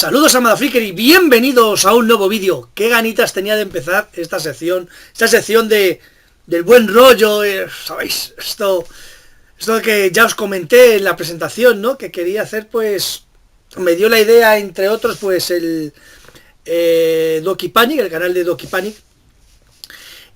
Saludos a Madaflicker y bienvenidos a un nuevo vídeo. Qué ganitas tenía de empezar esta sección del buen rollo, ¿sabéis? Esto que ya os comenté en la presentación, ¿no? Que quería hacer, pues, me dio la idea, entre otros, pues, el Doki Panic, el canal de Doki Panic.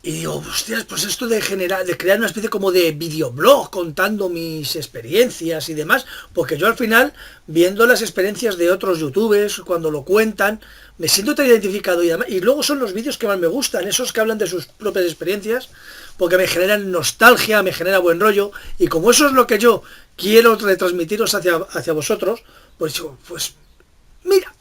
Y digo, hostias, pues esto de crear una especie como de videoblog contando mis experiencias y demás, porque yo al final, viendo las experiencias de otros youtubers, cuando lo cuentan, me siento tan identificado y luego son los vídeos que más me gustan, esos que hablan de sus propias experiencias, porque me generan nostalgia, me genera buen rollo, y como eso es lo que yo quiero retransmitiros hacia vosotros, pues digo, pues mira,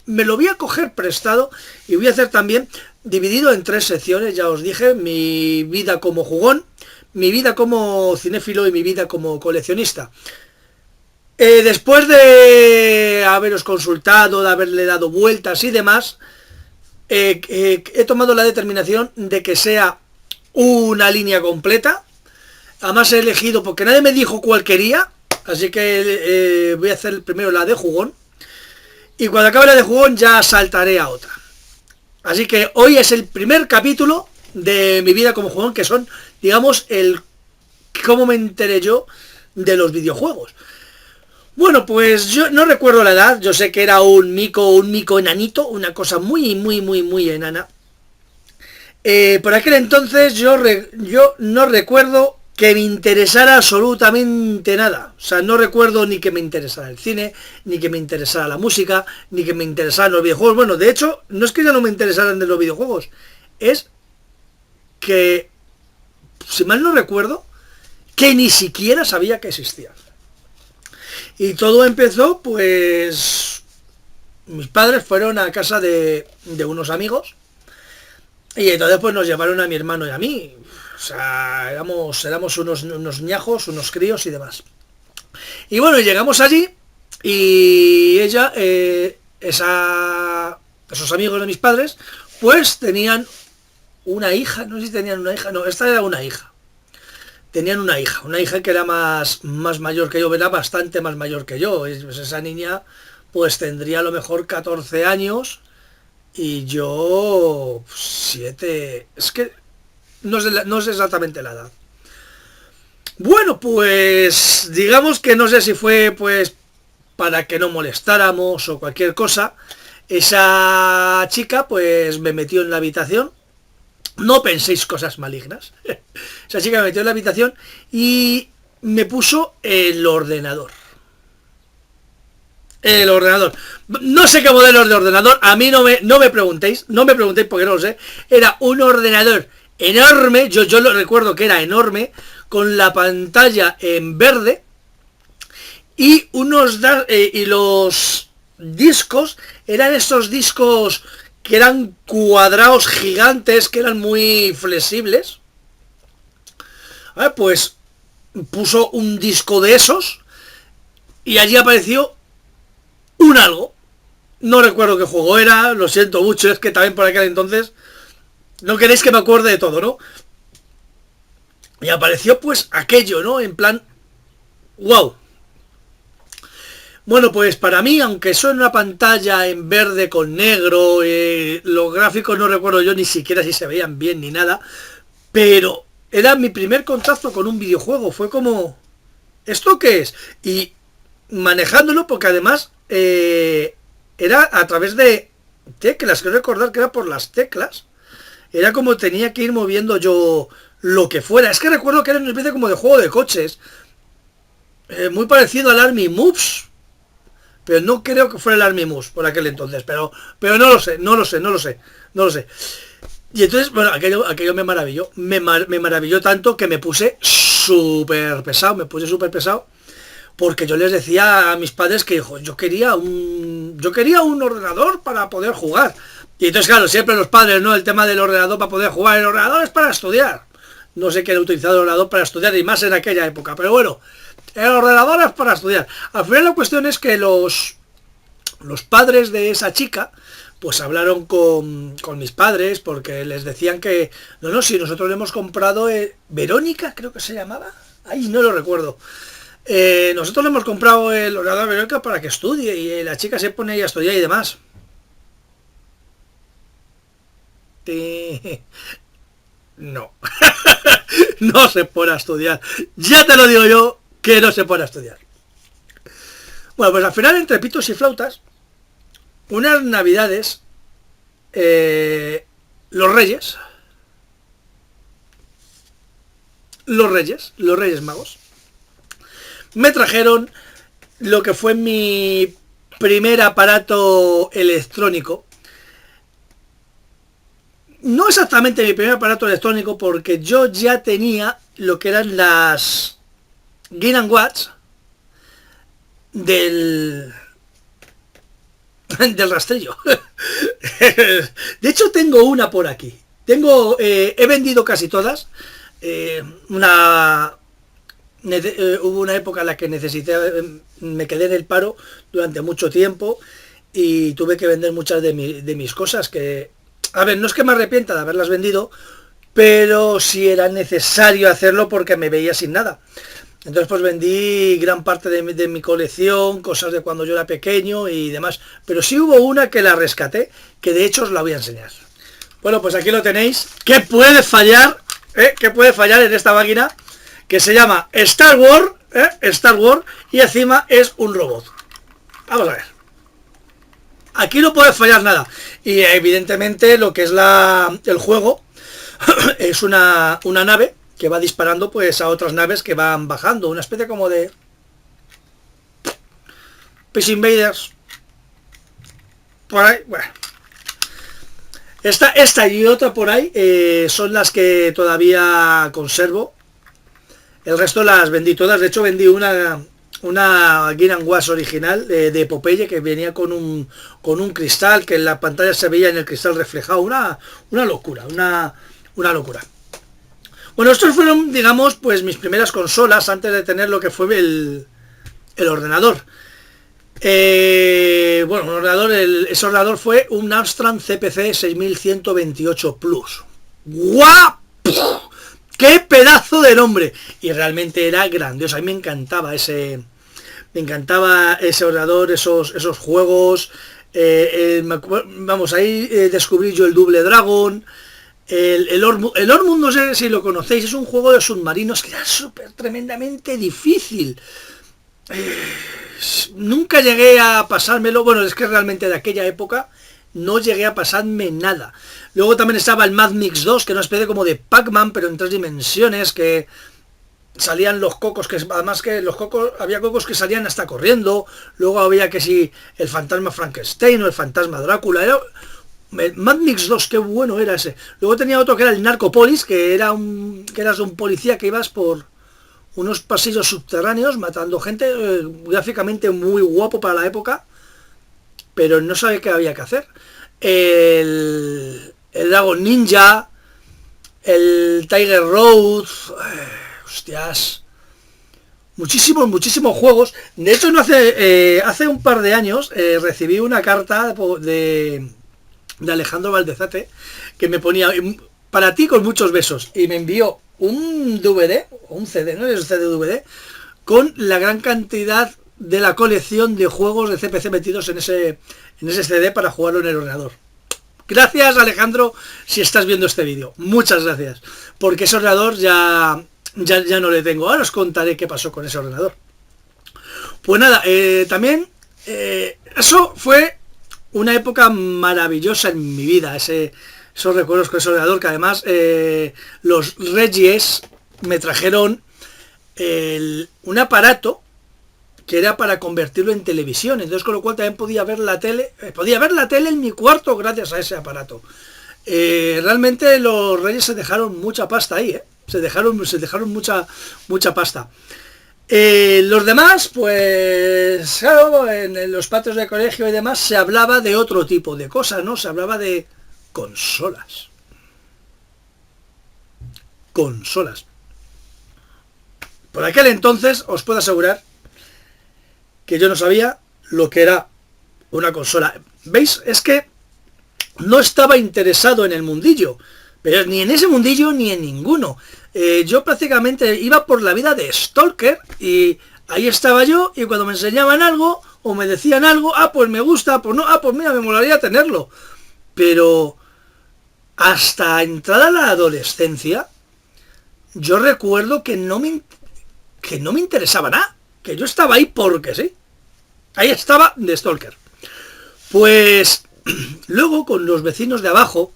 me lo voy a coger prestado y voy a hacer también dividido en 3 secciones, ya os dije, mi vida como jugón, mi vida como cinéfilo y mi vida como coleccionista. Después de haberos consultado, de haberle dado vueltas y demás, he tomado la determinación de que sea una línea completa. Además he elegido, porque nadie me dijo cuál quería, así que voy a hacer primero la de jugón. Y cuando acabe la de jugón ya saltaré a otra. Así que hoy es el primer capítulo de mi vida como jugón, que son, digamos, el cómo me enteré yo de los videojuegos. Bueno, pues yo no recuerdo la edad, yo sé que era un mico enanito, una cosa muy enana. Por aquel entonces yo no recuerdo que me interesara absolutamente nada. O sea, no recuerdo ni que me interesara el cine, ni que me interesara la música, ni que me interesaran los videojuegos. Bueno, de hecho, no es que ya no me interesaran de los videojuegos, es que, si mal no recuerdo, que ni siquiera sabía que existían. Y todo empezó, pues, mis padres fueron a casa de unos amigos, y entonces pues nos llevaron a mi hermano y a mí. O sea, éramos unos ñajos, unos críos y demás. Y bueno, llegamos allí y ella, esos amigos de mis padres, pues tenían una hija, no sé si tenían una hija, no, esta era una hija. Tenían una hija que era más mayor que yo, era bastante más mayor que yo. Pues esa niña pues tendría a lo mejor 14 años y yo 7, es que no sé exactamente la edad. Bueno, pues digamos que no sé si fue pues para que no molestáramos o cualquier cosa. Esa chica pues me metió en la habitación. No penséis cosas malignas. Esa chica me metió en la habitación y me puso el ordenador. El ordenador. No sé qué modelos de ordenador. A mí no me preguntéis. No me preguntéis porque no lo sé. Era un ordenador enorme. Yo lo recuerdo que era enorme. Con la pantalla en verde. Y y los discos eran esos discos que eran cuadrados gigantes, que eran muy flexibles. Pues puso un disco de esos y allí apareció un algo. No recuerdo qué juego era, lo siento mucho, es que también por aquel entonces no queréis que me acuerde de todo, ¿no? Y apareció pues aquello, ¿no? En plan, wow. Bueno, pues para mí, aunque son una pantalla en verde con negro, los gráficos no recuerdo yo ni siquiera si se veían bien ni nada, pero era mi primer contacto con un videojuego, fue como, ¿esto qué es? Y manejándolo, porque además era a través de teclas, quiero recordar que era por las teclas, era como tenía que ir moviendo yo lo que fuera. Es que recuerdo que era una especie como de juego de coches, muy parecido al Army Moves, pero no creo que fuera el Army Moves por aquel entonces, pero no lo sé. Y entonces, bueno, aquello me maravilló, me maravilló tanto que me puse súper pesado, porque yo les decía a mis padres que yo quería un ordenador para poder jugar. Y entonces, claro, siempre los padres, ¿no? El tema del ordenador para poder jugar, el ordenador es para estudiar. No sé quién ha utilizado el ordenador para estudiar, y más en aquella época, pero bueno, el ordenador es para estudiar. Al final la cuestión es que los padres de esa chica pues hablaron con mis padres, porque les decían que no, si nosotros le hemos comprado Verónica, creo que se llamaba, ay, no lo recuerdo, Nosotros le hemos comprado el ordenador a Verónica para que estudie y la chica se pone ahí a estudiar y demás. No. No se pone a estudiar. Ya te lo digo yo que no se pone a estudiar. Bueno, pues al final, entre pitos y flautas, unas navidades, los reyes magos, me trajeron lo que fue mi primer aparato electrónico. No exactamente mi primer aparato electrónico, porque yo ya tenía lo que eran las Game & Watch del rastrillo. De hecho, tengo una por aquí. He vendido casi todas. Hubo una época en la que me quedé en el paro durante mucho tiempo y tuve que vender muchas de mis cosas que, a ver, no es que me arrepienta de haberlas vendido, pero sí era necesario hacerlo porque me veía sin nada. Entonces pues vendí gran parte de mi colección, cosas de cuando yo era pequeño y demás. Pero sí hubo una que la rescaté, que de hecho os la voy a enseñar. Bueno, pues aquí lo tenéis. ¿Qué puede fallar? ¿Qué puede fallar en esta máquina? Que se llama Star Wars, Star Wars, y encima es un robot. Vamos a ver. Aquí no puede fallar nada. Y evidentemente lo que es el juego es una nave que va disparando pues a otras naves que van bajando. Una especie como de Space Invaders. Por ahí, bueno. Esta y otra por ahí son las que todavía conservo. El resto las vendí todas. De hecho vendí una Game & Watch original de Popeye, que venía con un cristal, que en la pantalla se veía en el cristal reflejado. Una locura, una locura. Bueno, estos fueron, digamos, pues mis primeras consolas antes de tener lo que fue el ordenador. Bueno, ese ordenador fue un Amstrad CPC 6128 Plus. ¡Guau! ¡Qué pedazo de nombre! Y realmente era grandioso. A mí me encantaba ese ordenador, esos juegos. Vamos, ahí descubrí yo el Double Dragon. El Ormuz, no sé si lo conocéis, es un juego de submarinos que era súper tremendamente difícil. Nunca llegué a pasármelo. Bueno, es que realmente de aquella época no llegué a pasarme nada. Luego también estaba el Mad Mix 2, que era una especie como de Pac-Man, pero en 3 dimensiones, que salían los cocos, que además que los cocos, había cocos que salían hasta corriendo. Luego había que si el fantasma Frankenstein o el fantasma Drácula. Era Mad Mix 2, qué bueno era ese. Luego tenía otro que era el Narcopolis, que eras un policía que ibas por unos pasillos subterráneos matando gente, gráficamente muy guapo para la época, pero no sabía qué había que hacer. El Dragon Ninja, el Tiger Road, hostias, muchísimos juegos. De hecho, no hace un par de años recibí una carta de Alejandro Valdezate que me ponía: para ti con muchos besos, y me envió un DVD o un CD, no es un CD-DVD, con la gran cantidad de la colección de juegos de CPC metidos en ese CD para jugarlo en el ordenador. Gracias, Alejandro, si estás viendo este vídeo. Muchas gracias, porque ese ordenador ya no le tengo. Ahora os contaré qué pasó con ese ordenador. Pues nada, también eso fue una época maravillosa en mi vida, esos recuerdos con ese ordenador, que además los Reyes me trajeron un aparato que era para convertirlo en televisión. Entonces, con lo cual también podía ver la tele en mi cuarto gracias a ese aparato. Realmente los Reyes se dejaron mucha pasta ahí, se dejaron mucha pasta. Los demás, pues claro, en los patios de colegio y demás se hablaba de otro tipo de cosas, ¿no? Se hablaba de consolas. Por aquel entonces os puedo asegurar que yo no sabía lo que era una consola. ¿Veis? Es que no estaba interesado en el mundillo, pero ni en ese mundillo ni en ninguno. Yo prácticamente iba por la vida de stalker y ahí estaba yo, y cuando me enseñaban algo, o me decían algo, pues me gusta, pues no, pues mira, me molaría tenerlo. Pero hasta entrada a la adolescencia, yo recuerdo que no me interesaba nada, que yo estaba ahí porque sí. Ahí estaba de Stalker. Pues luego con los vecinos de abajo,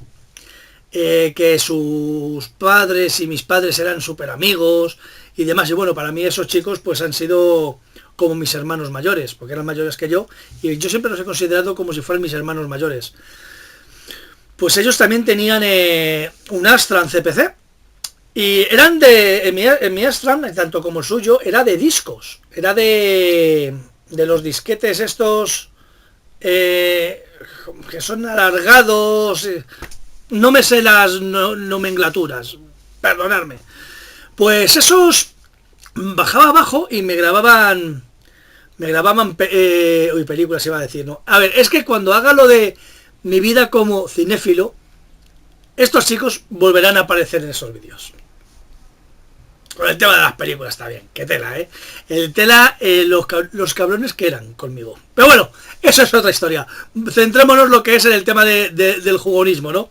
que sus padres y mis padres eran súper amigos y demás, y bueno, para mí esos chicos pues han sido como mis hermanos mayores, porque eran mayores que yo, y yo siempre los he considerado como si fueran mis hermanos mayores. Pues ellos también tenían un Astran CPC, y eran en mi Astran, tanto como el suyo, era de discos, era de los disquetes estos que son alargados, no me sé las nomenclaturas, perdonadme. Pues esos bajaba abajo y me grababan películas, iba a decir, ¿no? A ver, es que cuando haga lo de mi vida como cinéfilo, estos chicos volverán a aparecer en esos vídeos. Con el tema de las películas está bien, que tela, ¿eh? El tela, los cabrones que eran conmigo. Pero bueno, eso es otra historia. Centrémonos lo que es en el tema del jugonismo, ¿no?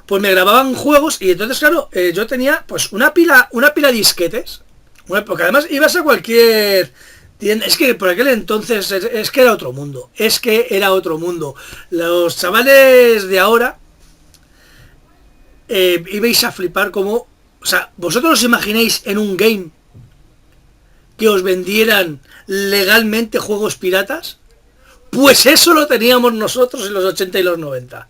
Pues me grababan juegos y entonces, claro, yo tenía pues una pila de disquetes. Porque además ibas a cualquier tienda. Es que por aquel entonces es que era otro mundo. Es que era otro mundo. Los chavales de ahora ibais a flipar como... O sea, ¿vosotros os imagináis en un game que os vendieran legalmente juegos piratas? Pues eso lo teníamos nosotros en los 80 y los 90.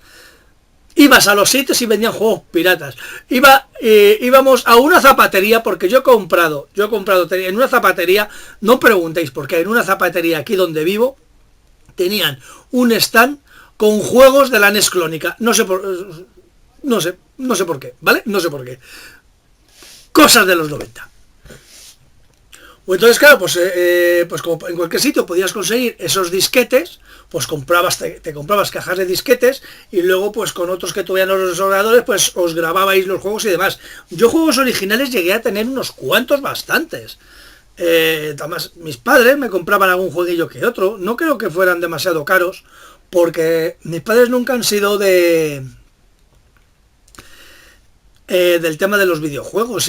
Ibas a los sitios y vendían juegos piratas. Íbamos a una zapatería, porque yo he comprado en una zapatería, no preguntéis, porque en una zapatería aquí donde vivo, tenían un stand con juegos de la NES Clónica. No sé por qué, ¿vale? No sé por qué. Cosas de los 90. O entonces, claro, pues como en cualquier sitio podías conseguir esos disquetes, pues te comprabas cajas de disquetes y luego pues con otros que tuvieran los ordenadores, pues os grababais los juegos y demás. Yo juegos originales llegué a tener unos cuantos, bastantes. Además, mis padres me compraban algún jueguillo que otro. No creo que fueran demasiado caros, porque mis padres nunca han sido del tema de los videojuegos.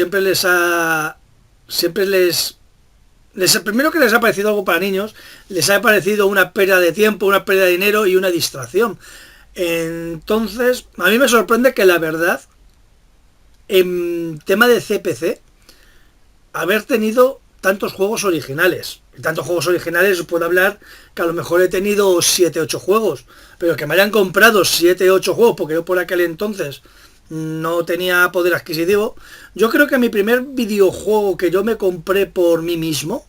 Primero que les ha parecido algo para niños, les ha parecido una pérdida de tiempo, una pérdida de dinero y una distracción. Entonces, a mí me sorprende que la verdad, en tema de CPC, haber tenido tantos juegos originales. Tantos juegos originales, puedo hablar que a lo mejor he tenido 7-8 juegos, pero que me hayan comprado 7-8 juegos, porque yo por aquel entonces no tenía poder adquisitivo. Yo creo que mi primer videojuego que yo me compré por mí mismo,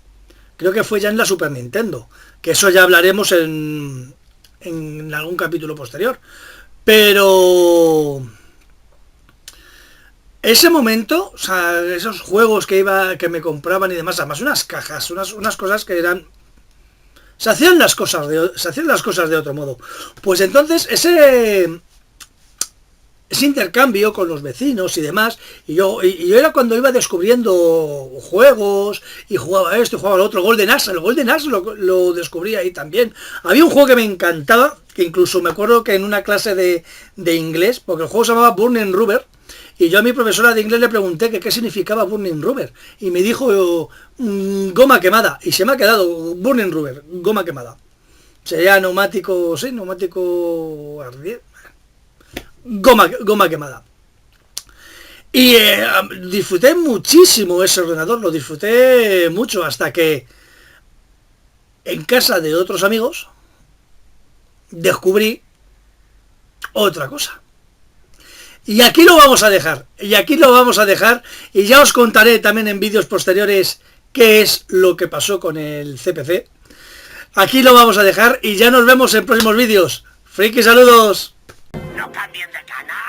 creo que fue ya en la Super Nintendo, que eso ya hablaremos en algún capítulo posterior. Pero ese momento, o sea, esos juegos que me compraban y demás, además unas cajas, unas cosas que eran... Se hacían las cosas de otro modo. Pues entonces ese intercambio con los vecinos y demás, y yo era cuando iba descubriendo juegos y jugaba esto y jugaba lo otro. Golden Axe lo descubrí ahí también. Había un juego que me encantaba, que incluso me acuerdo que en una clase de inglés, porque el juego se llamaba Burning Rubber, y yo a mi profesora de inglés le pregunté que qué significaba Burning Rubber, y me dijo goma quemada, y se me ha quedado Burning Rubber, goma quemada. Sería neumático ardiente. Goma quemada. Y disfruté muchísimo ese ordenador, lo disfruté mucho, hasta que en casa de otros amigos descubrí otra cosa. Y aquí lo vamos a dejar, y ya os contaré también en vídeos posteriores qué es lo que pasó con el CPC. Aquí lo vamos a dejar y ya nos vemos en próximos vídeos. Friki, saludos. No cambien de canal.